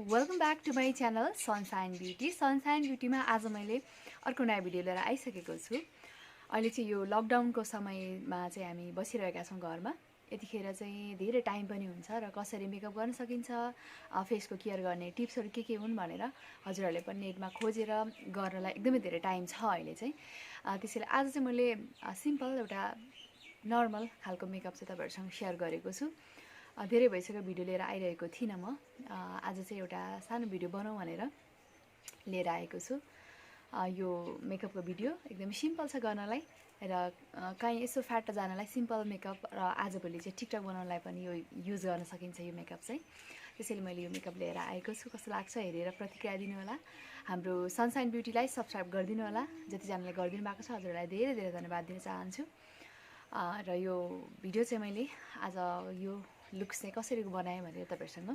Welcome back to my channel Sunshine Beauty. Sunshine ब्युटीमा आज मैले अर्को नयाँ भिडियो लिएर आइसकेको छु। अहिले चाहिँ यो लकडाउनको समयमा चाहिँ हामी बसिरहेका छौँ घरमा। यतिखेर चाहिँ धेरै टाइम पनि हुन्छ र कसरी मेकअप गर्न सकिन्छ, फेसको केयर गर्ने टिप्सहरू के हुन् भनेर हजुरहरूले पनि नेटमा खोजेर गर्नलाई एकदमै धेरै टाइम छ अहिले चाहिँ। त्यसैले आज चाहिँ मैले सिम्पल एउटा नर्मल खालको मेकअप चाहिँ तपाईँहरूसँग सेयर गरेको छु। धेरै भइसक्यो भिडियो लिएर आइरहेको थिइनँ म। आज चाहिँ एउटा सानो भिडियो बनाउँ भनेर लिएर आएको छु। यो मेकअपको भिडियो एकदमै सिम्पल छ गर्नलाई र कहीँ यसो फ्याट जानलाई सिम्पल मेकअप र आजभोलि चाहिँ टिकटक बनाउनलाई पनि यो युज गर्न सकिन्छ यो मेकअप चाहिँ। त्यसैले मैले यो मेकअप लिएर आएको छु। कस्तो लाग्छ हेरेर प्रतिक्रिया दिनु होला। हाम्रो सनसाइन ब्युटीलाई सब्सक्राइब गरिदिनु होला। जतिजनाले गरिदिनु भएको छ हजुरहरूलाई धेरै धेरै धन्यवाद दिन चाहन्छु। र यो भिडियो चाहिँ मैले आज यो लुक्स चाहिँ कसरी बनाएँ भनेर तपाईँहरूसँग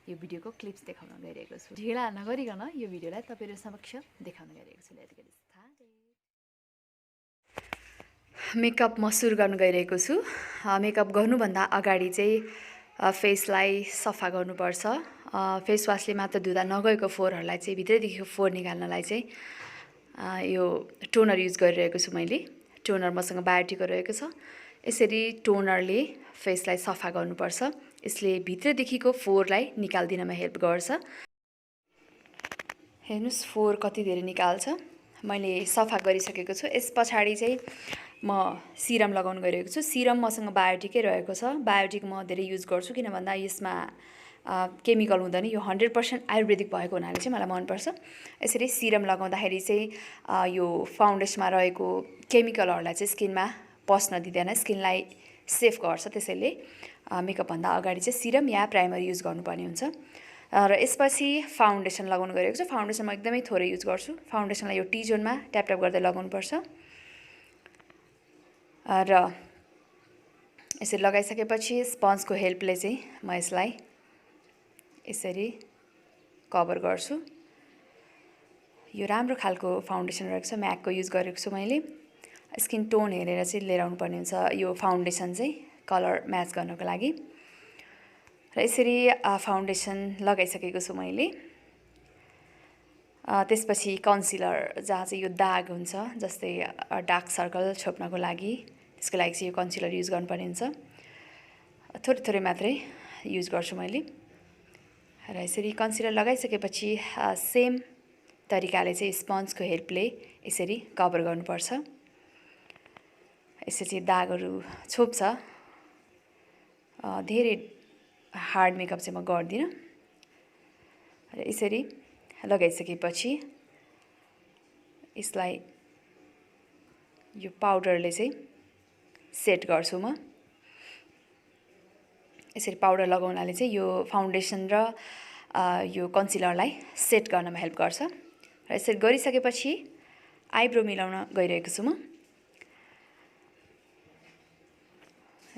यो भिडियोको क्लिप्स देखाउन गइरहेको छु। ढिला नगरिकन यो भिडियोलाई तपाईँहरू समक्ष देखाउन गइरहेको छु। मेकअप म सुरु गर्न गइरहेको छु। मेकअप गर्नुभन्दा अगाडि चाहिँ फेसलाई सफा गर्नुपर्छ। फेस वासले मात्र धुँदा नगएको फोहोरहरूलाई चाहिँ भित्रैदेखिको फोहोर निकाल्नलाई चाहिँ यो टोनर युज गरिरहेको छु मैले। टोनर मसँग बायोटिकको रहेको छ। यसरी टोनरले फेसलाई सफा गर्नुपर्छ। यसले भित्रदेखिको फोहोरलाई निकाल्दिनमा हेल्प गर्छ। हेर्नुस् फोहोर कति धेरै निकाल्छ। मैले सफा गरिसकेको छु। यस पछाडि चाहिँ म सिरम लगाउन गइरहेको छु। सिरम मसँग बायोटिकै रहेको छ। बायोटिक म धेरै युज गर्छु किन भन्दा यसमा केमिकल हुँदैन। यो 100% आयुर्वेदिक भएको हुनाले चाहिँ मलाई मनपर्छ। यसरी सिरम लगाउँदाखेरि चाहिँ यो फाउन्डेसनमा रहेको केमिकलहरूलाई चाहिँ स्किनमा पस्न दिँदैन, स्किनलाई सेफ गर्छ। त्यसैले मेकअपभन्दा अगाडि चाहिँ सिरम या प्राइमर युज गर्नुपर्ने हुन्छ। र यसपछि फाउन्डेसन लगाउनु गइरहेको छु। फाउन्डेसन म एकदमै थोरै युज गर्छु। फाउन्डेसनलाई यो टी जोनमा ट्याप ट्याप गर्दै लगाउनुपर्छ। र यसरी लगाइसकेपछि स्पन्जको हेल्पले चाहिँ म यसलाई यसरी कभर गर्छु। यो राम्रो खालको फाउन्डेसन रहेको छ। म्याकको युज गरेको छु मैले। स्किन टोन हेरेर चाहिँ लिएर आउनुपर्ने हुन्छ यो फाउन्डेसन चाहिँ कलर म्याच गर्नको लागि। र यसरी फाउन्डेसन लगाइसकेको छु मैले। त्यसपछि कन्सिलर जहाँ चाहिँ यो दाग हुन्छ जस्तै डार्क सर्कल छोप्नको लागि, त्यसको लागि चाहिँ यो कन्सिलर युज गर्नुपर्ने हुन्छ। थोरै थोरै मात्रै युज गर्छु मैले। र यसरी कन्सिलर लगाइसकेपछि सेम तरिकाले चाहिँ स्पन्जको हेल्पले यसरी कभर गर्नुपर्छ। यसरी दागहरू छोप्छ। धेरै हार्ड मेकअप चाहिँ म गर्दिनँ। र यसरी लगाइसकेपछि यसलाई यो पाउडरले चाहिँ सेट गर्छु म। यसरी पाउडर लगाउनाले चाहिँ यो फाउन्डेसन र यो कन्सिलरलाई सेट गर्नमा हेल्प गर्छ। र यसरी गरिसकेपछि आइब्रो मिलाउन गइरहेको छु म।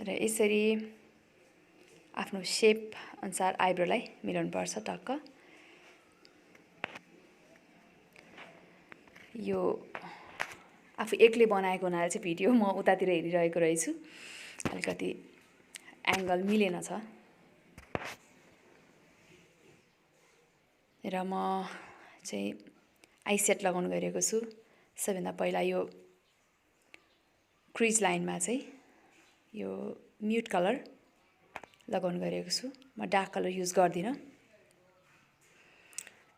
र यसरी आफ्नो सेप अनुसार आइब्रोलाई मिलाउनुपर्छ टक्क। यो आफू एक्लै बनाएको हुनाले चाहिँ भिडियो म उतातिर हेरिरहेको रहेछु। अलिकति एङ्गल मिलेन छ। र म चाहिँ आइसेट लगाउन गइरहेको छु। सबैभन्दा पहिला यो क्रिज लाइनमा चाहिँ यो म्युट कलर लगाउन गइरहेको छु। म डार्क कलर युज गर्दिनँ।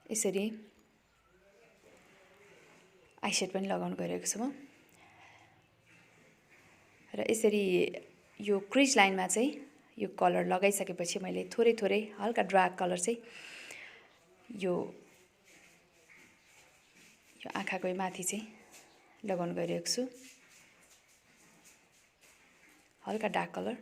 यसरी आइसेट पनि लगाउन गइरहेको छु म। र यसरी यो क्रिज लाइनमा चाहिँ यो कलर लगाइसकेपछि मैले थोरै थोरै हल्का डार्क कलर चाहिँ यो आँखाको माथि चाहिँ लगाउन गइरहेको छु। हल्का डार्क कलर।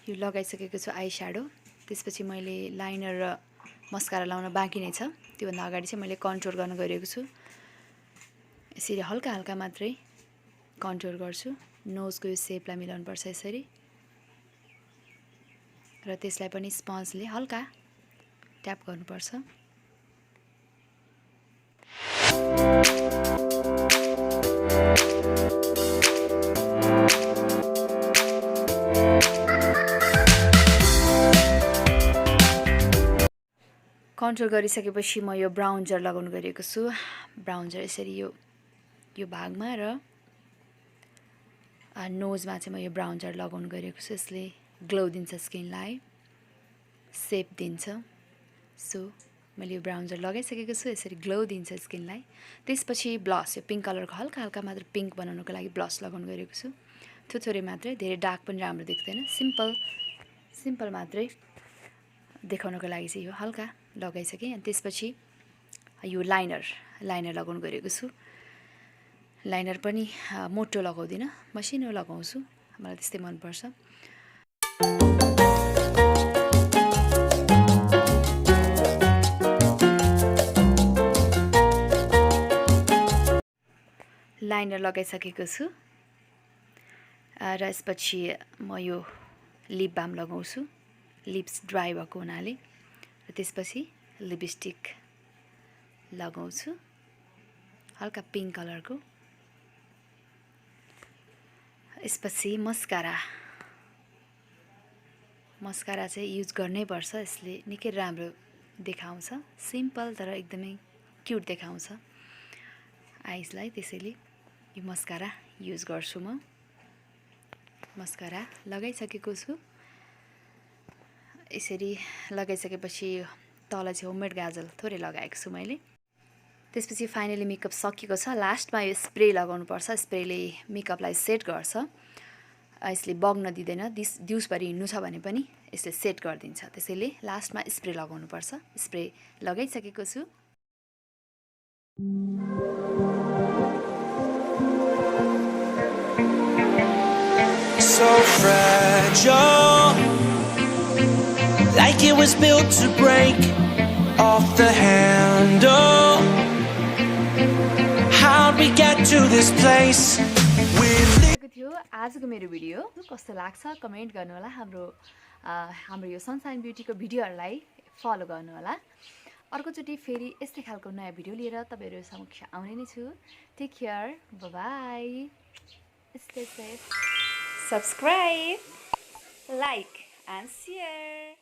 यो लगाइसकेको छु आई स्याडो। त्यसपछि मैले लाइनर र मस्कारा लाउन बाँकी नै छ। त्योभन्दा अगाडि चाहिँ मैले कन्टुर गर्न गइरहेको छु। यसरी हल्का हल्का मात्रै कन्टुर गर्छु। नोजको यो सेपलाई मिलाउनुपर्छ यसरी। र त्यसलाई पनि स्पन्जले हल्का ट्याप गर्नुपर्छ। कन्ट्रोल गरिसकेपछि म यो ब्राउन्जर लगाउन गएको छु। ब्राउन्जर यसरी यो भागमा र नोजमा चाहिँ म यो ब्राउन्जर लगाउन गएको छु। यसले ग्लो दिन्छ स्किनलाई, सेप दिन्छ। सो मैले यो ब्राउन्जर लगाइसकेको छु, यसरी ग्लो दिन्छ स्किनलाई। त्यसपछि ब्लस, यो पिङ्क कलरको हल्का हल्का मात्र पिङ्क बनाउनको लागि ब्लस लगाउन गएको छु। थोरै मात्रै, धेरै डार्क पनि राम्रो देख्दैन, सिम्पल मात्रै देखाउनको लागि चाहिँ यो हल्का लगाइसकेँ। अनि त्यसपछि यो लाइनर लगाउन गएको छु। लाइनर पनि मोटो लगाउँदिनँ, मसिनो लगाउँछु, मलाई त्यस्तै मनपर्छ। लाइनर लगाइसकेको छु र यसपछि म यो लिप बाम लगाउँछु, लिप्स ड्राई भएको हुनाले। र त्यसपछि लिपस्टिक लगाउँछु, हल्का पिङ्क कलरको। यसपछि मस्कारा चाहिँ युज गर्नै पर्छ, यसले निकै राम्रो देखाउँछ। सिम्पल तर एकदमै क्युट देखाउँछ आइजलाई, त्यसैले यो मस्कारा युज गर्छु म। मस्कारा लगाइसकेको छु। यसरी लगाइसकेपछि तल चाहिँ होममेड गाजल थोरै लगाएको छु मैले। त्यसपछि फाइनली मेकअप सकिएको छ। लास्टमा यो स्प्रे लगाउनुपर्छ, स्प्रेले मेकअपलाई सेट गर्छ। यसले बग्न दिँदैन, दिउँसभरि हिँड्नु छ भने पनि यसले सेट गरिदिन्छ। त्यसैले लास्टमा स्प्रे लगाउनुपर्छ। स्प्रे लगाइसकेको छु। So fragile, like it was built to break off the handle. How'd we get to this place? आजको मेरो भिडियो कस्तो लाग्छ कमेन्ट गर्नु होला। हाम्रो यो सनसाइन ब्युटीको भिडियोहरूलाई फलो गर्नु होला। अर्कोचोटि फेरि यस्तै खालको नयाँ भिडियो लिएर तपाईहरु समक्ष आउने नै छु। Take care, bye, stay safe, subscribe, like and share.